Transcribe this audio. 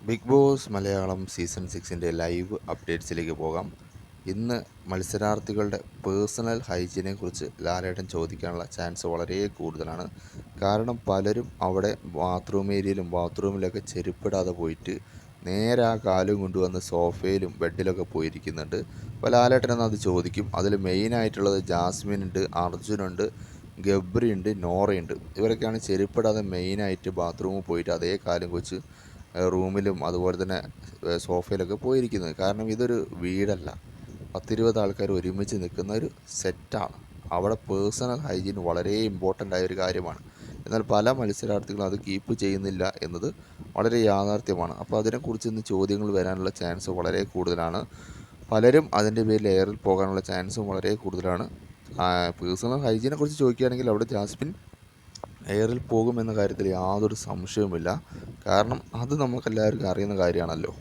Big Boss Malayalam season 6 live അപ്ഡേറ്റ്സിലേക്ക് പോകാം. ഇന്ന് മത്സരാർത്ഥികളുടെ പേഴ്സണൽ ഹൈജീനെ കുറിച്ച് ലാലേട്ടൻ ചോദിക്കാനുള്ള ചാൻസ് വളരെ കൂടുതലാണ്. കാരണം പലരും അവിടെ ബാത്റൂം ഏരിയയിലും ബാത്റൂമിലൊക്കെ ചെരുപ്പിടാതെ പോയിട്ട് നേരെ ആ കാലും കൊണ്ടുവന്ന് സോഫയിലും ബെഡിലൊക്കെ പോയിരിക്കുന്നുണ്ട്. അപ്പോൾ ലാലേട്ടനെന്ന് അത് ചോദിക്കും. അതിൽ മെയിനായിട്ടുള്ളത് ജാസ്മിൻ ഉണ്ട്, അർജുനുണ്ട്, ഗബ്രി ഉണ്ട്, നോറയുണ്ട്. ഇവരൊക്കെയാണ് ചെരുപ്പിടാതെ മെയിനായിട്ട് ബാത്റൂമിൽ പോയിട്ട് അതേ കാലും കൊച്ച് റൂമിലും അതുപോലെ തന്നെ സോഫയിലൊക്കെ പോയിരിക്കുന്നത്. കാരണം ഇതൊരു വീടല്ല, 10-20 ആൾക്കാർ ഒരുമിച്ച് നിൽക്കുന്ന ഒരു സെറ്റാണ്. അവിടെ പേഴ്സണൽ ഹൈജീൻ വളരെ ഇമ്പോർട്ടൻ്റ് ആയ ഒരു കാര്യമാണ്. എന്നാൽ പല മത്സരാർത്ഥികളും അത് കീപ്പ് ചെയ്യുന്നില്ല എന്നത് വളരെ യാഥാർത്ഥ്യമാണ്. അപ്പോൾ അതിനെക്കുറിച്ച് ഇന്ന് ചോദ്യങ്ങൾ വരാനുള്ള ചാൻസ് വളരെ കൂടുതലാണ്. പലരും അതിൻ്റെ പേരിൽ എയറിൽ പോകാനുള്ള ചാൻസും വളരെ കൂടുതലാണ്. പേഴ്സണൽ ഹൈജീനെ കുറിച്ച് ചോദിക്കുകയാണെങ്കിൽ അവിടെ ജാസ്മിൻ എയറിൽ പോകുമെന്ന കാര്യത്തിൽ യാതൊരു സംശയവുമില്ല. കാരണം അത് നമുക്കെല്ലാവർക്കും അറിയുന്ന കാര്യമാണല്ലോ.